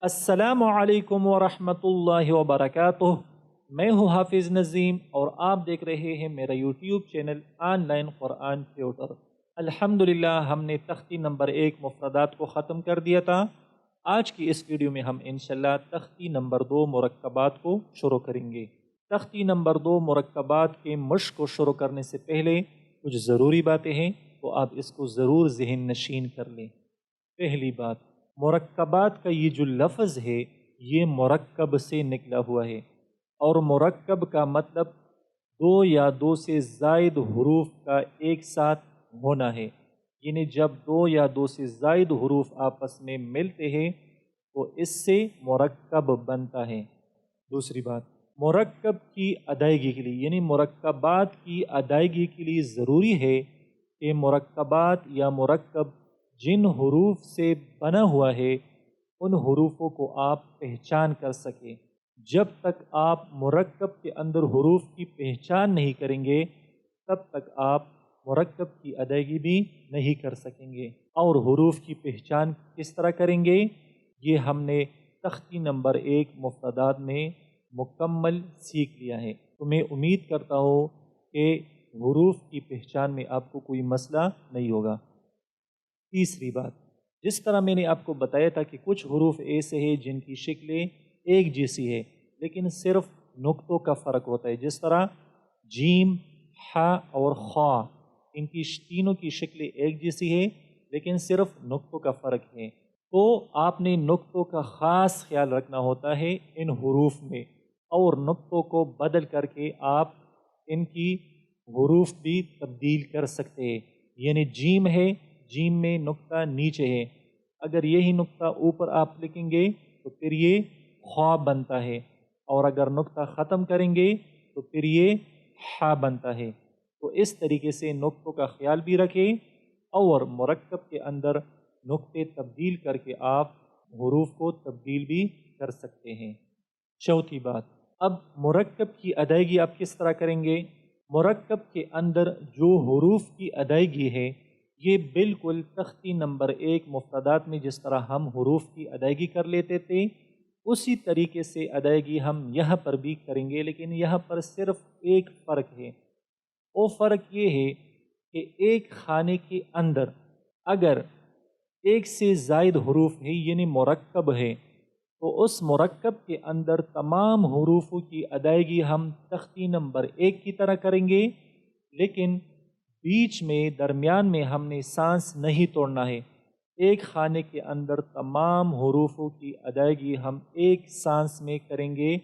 السلام علیکم ورحمۃ اللہ وبرکاتہ۔ میں ہوں حافظ نظیم اور آپ دیکھ رہے ہیں میرا YouTube channel online Quran tutor. الحمدللہ ہم نے تختی نمبر 1 مفردات کو ختم کر دیا تھا۔ آج کی اس ویڈیو میں ہم انشاءاللہ تختی نمبر 2 مرکبات کو شروع کریں گے۔ تختی نمبر 2 مرکبات کے مشق کو شروع کرنے سے پہلے کچھ ضروری باتیں ہیں، تو آپ اس کو ضرور ذہن نشین کر لیں۔ پہلی بات، مرکبات کا یہ جو لفظ ہے یہ مرکب سے نکلا ہوا ہے، اور مرکب کا مطلب دو یا دو سے زائد حروف کا ایک ساتھ ہونا ہے، یعنی جب دو یا دو سے زائد حروف آپس میں ملتے ہیں تو اس سے مرکب بنتا ہے۔ دوسری بات، مرکب کی ادائیگی کے لیے یعنی مرکبات کی ادائیگی کے لیے ضروری ہے کہ مرکبات یا مرکب جن حروف سے بنا ہوا ہے ان حروفوں کو آپ پہچان کر سکیں۔ جب تک آپ مرکب کے اندر حروف کی پہچان نہیں کریں گے تب تک آپ مرکب کی ادائیگی بھی نہیں کر سکیں گے۔ اور حروف کی پہچان کس طرح کریں گے یہ ہم نے تختی نمبر 1 مفردات میں مکمل سیکھ لیا ہے۔ تو میں امید کرتا ہوں کہ حروف کی پہچان میں آپ کو کوئی مسئلہ نہیں ہوگا۔ تیسری بات، جس طرح میں نے آپ کو بتایا تھا کہ کچھ حروف ایسے ہیں جن کی شکلیں ایک جیسی ہے لیکن صرف نقطوں کا فرق ہوتا ہے، جس طرح جیم، ح اور خا، ان کی تینوں کی شکلیں ایک جیسی ہے لیکن صرف نقطوں کا فرق ہے۔ تو آپ نے نقطوں کا خاص خیال رکھنا ہوتا ہے ان حروف میں، اور نقطوں کو بدل کر کے آپ ان کی حروف بھی تبدیل کر سکتے ہیں۔ یعنی جیم ہے، جیم میں نقطہ نیچے ہے، اگر یہی نقطہ اوپر آپ لکھیں گے تو پھر یہ خا بنتا ہے، اور اگر نقطہ ختم کریں گے تو پھر یہ ح بنتا ہے۔ تو اس طریقے سے نقطوں کا خیال بھی رکھیں اور مرکب کے اندر نقطے تبدیل کر کے آپ حروف کو تبدیل بھی کر سکتے ہیں۔ چوتھی بات، اب مرکب کی ادائیگی آپ کس طرح کریں گے؟ مرکب کے اندر جو حروف کی ادائیگی ہے یہ بالکل تختی نمبر 1 مفردات میں جس طرح ہم حروف کی ادائیگی کر لیتے تھے اسی طریقے سے ادائیگی ہم یہاں پر بھی کریں گے، لیکن یہاں پر صرف ایک فرق ہے۔ وہ فرق یہ ہے کہ ایک خانے کے اندر اگر ایک سے زائد حروف ہے یعنی مرکب ہے تو اس مرکب کے اندر تمام حروفوں کی ادائیگی ہم تختی نمبر 1 کی طرح کریں گے، لیکن بیچ میں درمیان میں ہم نے سانس نہیں توڑنا ہے۔ ایک خانے کے اندر تمام حروفوں کی ادائیگی ہم ایک سانس میں کریں گے،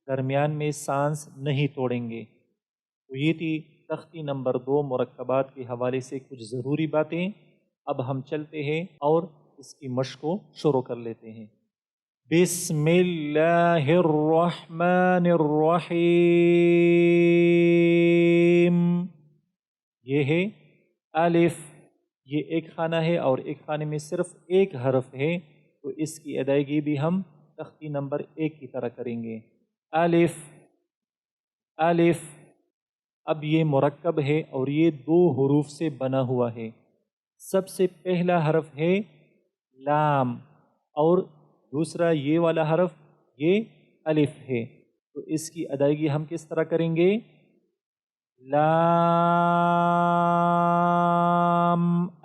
درمیان میں سانس نہیں توڑیں گے۔ تو یہ تھی تختی نمبر 2 مرکبات کے حوالے سے کچھ ضروری باتیں۔ اب ہم چلتے ہیں اور اس کی مشق کو شروع کر لیتے ہیں۔ بسم اللہ الرحمن الرحیم۔ یہ ہے الف، یہ ایک خانہ ہے اور ایک خانے میں صرف ایک حرف ہے، تو اس کی ادائیگی بھی ہم تختی نمبر 1 کی طرح کریں گے۔ الف الف، اب یہ مرکب ہے اور یہ 2 حروف سے بنا ہوا ہے۔ سب سے پہلا حرف ہے لام اور دوسرا یہ والا حرف یہ الف ہے، تو اس کی ادائیگی ہم کس طرح کریں گے؟ لام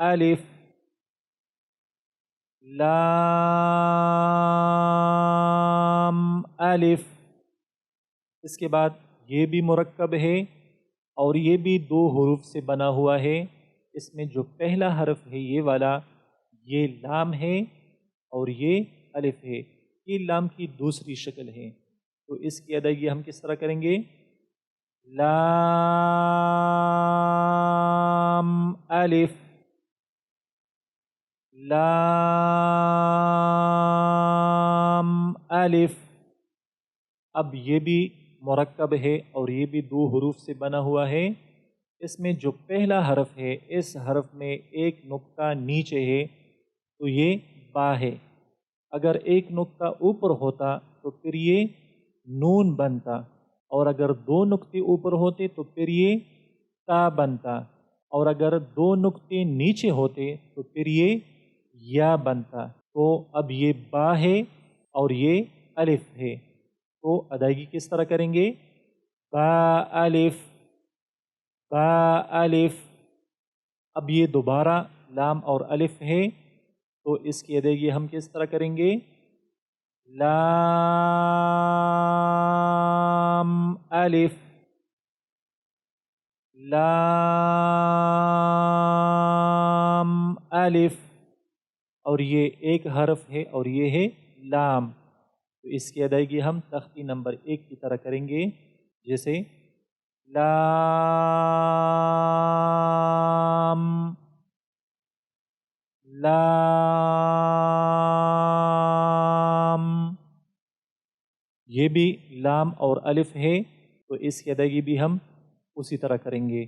الف لام الف۔ اس کے بعد یہ بھی مرکب ہے اور یہ بھی 2 حروف سے بنا ہوا ہے۔ اس میں جو پہلا حرف ہے یہ والا یہ لام ہے اور یہ الف ہے، یہ لام کی دوسری شکل ہے، تو اس کی ادائیگی ہم کس طرح کریں گے؟ لام الف لام الف۔ اب یہ بھی مرکب ہے اور یہ بھی 2 حروف سے بنا ہوا ہے۔ اس میں جو پہلا حرف ہے اس حرف میں ایک نقطہ نیچے ہے تو یہ با ہے، اگر ایک نقطہ اوپر ہوتا تو پھر یہ نون بنتا، اور اگر 2 نقطے اوپر ہوتے تو پھر یہ تا بنتا، اور اگر 2 نقطے نیچے ہوتے تو پھر یہ یا بنتا۔ تو اب یہ با ہے اور یہ الف ہے، تو ادائیگی کس طرح کریں گے؟ با الف، با الف۔ اب یہ دوبارہ لام اور الف ہے، تو اس کی ادائیگی ہم کس طرح کریں گے؟ لام الف، لام الف، اور یہ ایک حرف ہے اور یہ ہے لام، تو اس کی ادائیگی ہم تختی نمبر 1 کی طرح کریں گے، جیسے لام، لام، یہ بھی لام اور الف ہے، تو اس کی ادائیگی بھی ہم اسی طرح کریں گے،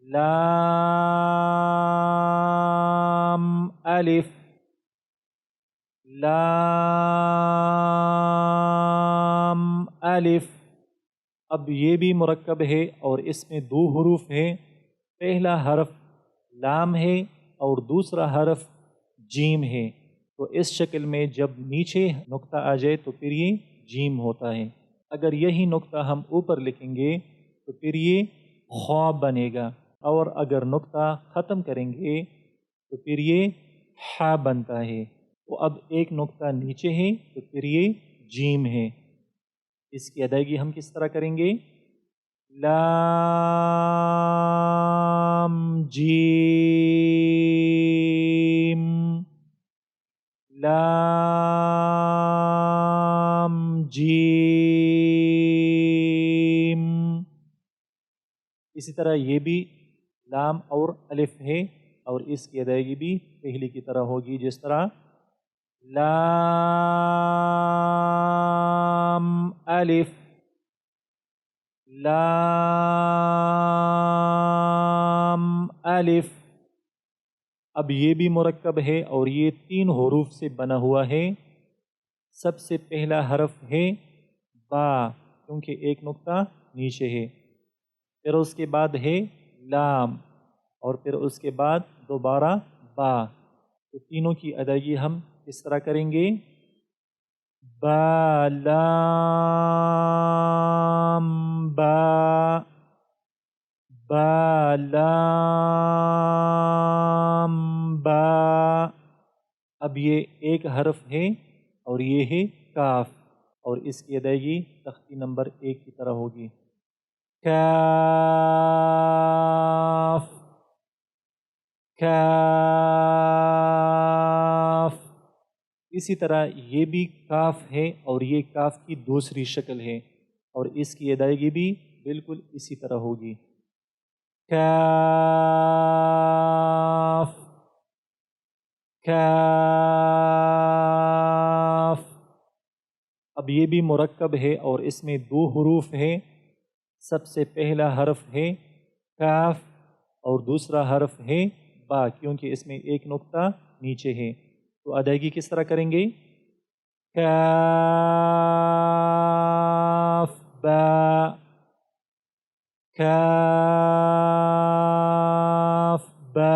لام الف، لام الف۔ اب یہ بھی مرکب ہے اور اس میں 2 حروف ہیں، پہلا حرف لام ہے اور دوسرا حرف جیم ہے، تو اس شکل میں جب نیچے نقطہ آ جائے تو پھر یہ جیم ہوتا ہے، اگر یہی نقطہ ہم اوپر لکھیں گے تو پھر یہ خوا بنے گا، اور اگر نقطہ ختم کریں گے تو پھر یہ حا بنتا ہے، تو اب ایک نقطہ نیچے ہے تو پھر یہ جیم ہے، اس کی ادائیگی ہم کس طرح کریں گے؟ لام جیم، لام جیم۔ اسی طرح یہ بھی لام اور الف ہے، اور اس کی ادائیگی بھی پہلی کی طرح ہوگی، جس طرح لام الف، لام الف۔ اب یہ بھی مرکب ہے اور یہ 3 حروف سے بنا ہوا ہے، سب سے پہلا حرف ہے با، کیونکہ ایک نقطہ نیچے ہے، پھر اس کے بعد ہے لام، اور پھر اس کے بعد دوبارہ با، تو تینوں کی ادائیگی ہم اس طرح کریں گے، با لام با، با لام با۔ اب یہ ایک حرف ہے اور یہ ہے کاف، اور اس کی ادائیگی تختی نمبر 1 کی طرح ہوگی، کاف، کاف۔ اسی طرح یہ بھی کاف ہے اور یہ کاف کی دوسری شکل ہے، اور اس کی ادائیگی بھی بالکل اسی طرح ہوگی، کاف، کاف۔ اب یہ بھی مرکب ہے اور اس میں 2 حروف ہیں، سب سے پہلا حرف ہے کاف اور دوسرا حرف ہے با، کیونکہ اس میں ایک نقطہ نیچے ہے، تو ادائیگی کس طرح کریں گے؟ کاف با، کاف با۔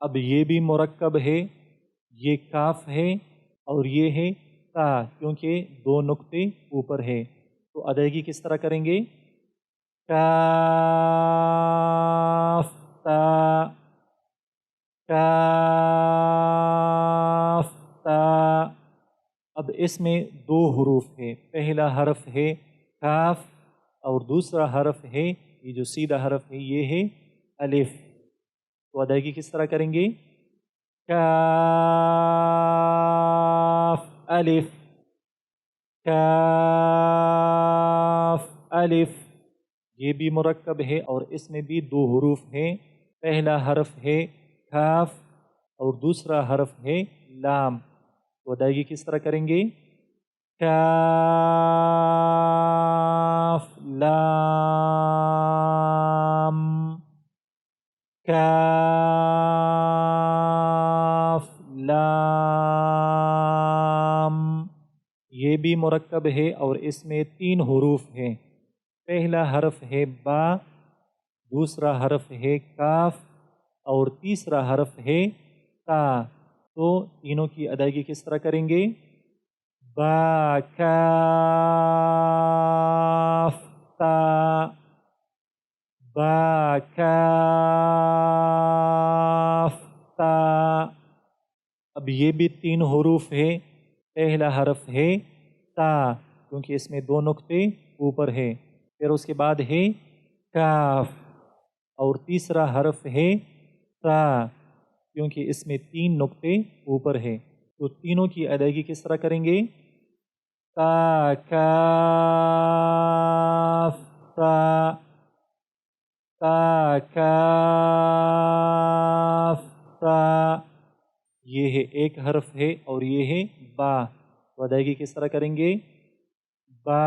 اب یہ بھی مرکب ہے، یہ کاف ہے اور یہ ہے تا، کیونکہ 2 نقطے اوپر ہے، تو ادائیگی کس طرح کریں گے؟ کاف تا، کاف تا۔ اب اس میں 2 حروف ہے، پہلا حرف ہے کاف اور دوسرا حرف ہے، یہ جو سیدھا حرف ہے یہ ہے الف، تو ادائیگی کس طرح کریں گے؟ کاف الف، کاف الف۔ یہ بھی مرکب ہے اور اس میں بھی 2 حروف ہیں، پہلا حرف ہے کاف اور دوسرا حرف ہے لام، تو ادائیگی کس طرح کریں گے؟ کاف لام، کاف لام۔ یہ بھی مرکب ہے اور اس میں 3 حروف ہیں، پہلا حرف ہے با، دوسرا حرف ہے کاف اور تیسرا حرف ہے تا، تو تینوں کی ادائیگی کس طرح کریں گے؟ با کاف تا، با کاف تا۔ اب یہ بھی 3 حروف ہے، پہلا حرف ہے تا کیونکہ اس میں 2 نقطے اوپر ہے، پھر اس کے بعد ہے کاف، اور تیسرا حرف ہے تا کیونکہ اس میں 3 نقطے اوپر ہے۔ تو تینوں کی ادائیگی کس طرح کریں گے؟ تا کاف تا، تا کاف تا۔ یہ ہے ایک حرف ہے اور یہ ہے با، تو ادائیگی کس طرح کریں گے؟ با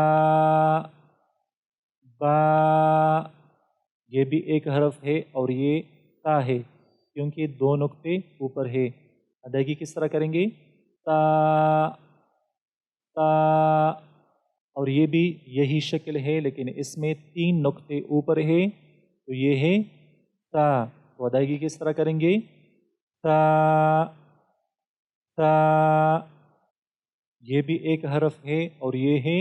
با، یہ بھی ایک حرف ہے اور یہ تا ہے کیونکہ 2 نقطے اوپر ہے، ادائیگی کس طرح کریں گے؟ تا تا، اور یہ بھی یہی شکل ہے لیکن اس میں 3 نقطے اوپر ہے تو یہ ہے تا، تو ادائیگی کس طرح کریں گے؟ تا تا، یہ بھی ایک حرف ہے اور یہ ہے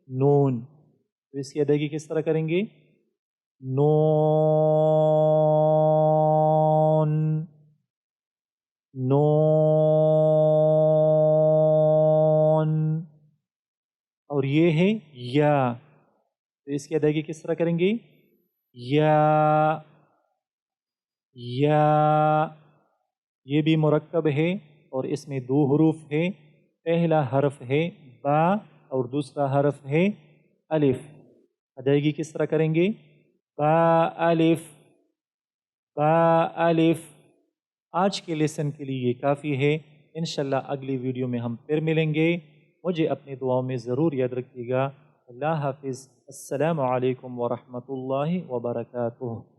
نون، تو اس کی ادائیگی کس طرح کریں گے؟ نون نون، اور یہ ہے یا، تو اس کی ادائیگی کس طرح کریں گے؟ یا یا، یہ بھی مرکب ہے اور اس میں 2 حروف ہے، پہلا حرف ہے با اور دوسرا حرف ہے الف، ادائیگی کس طرح کریں گے؟ با الف با الف۔ آج کے لیسن کے لیے یہ کافی ہے، انشاءاللہ اگلی ویڈیو میں ہم پھر ملیں گے۔ مجھے اپنی دعاؤں میں ضرور یاد رکھیے گا۔ اللہ حافظ، السلام علیکم ورحمۃ اللہ وبرکاتہ۔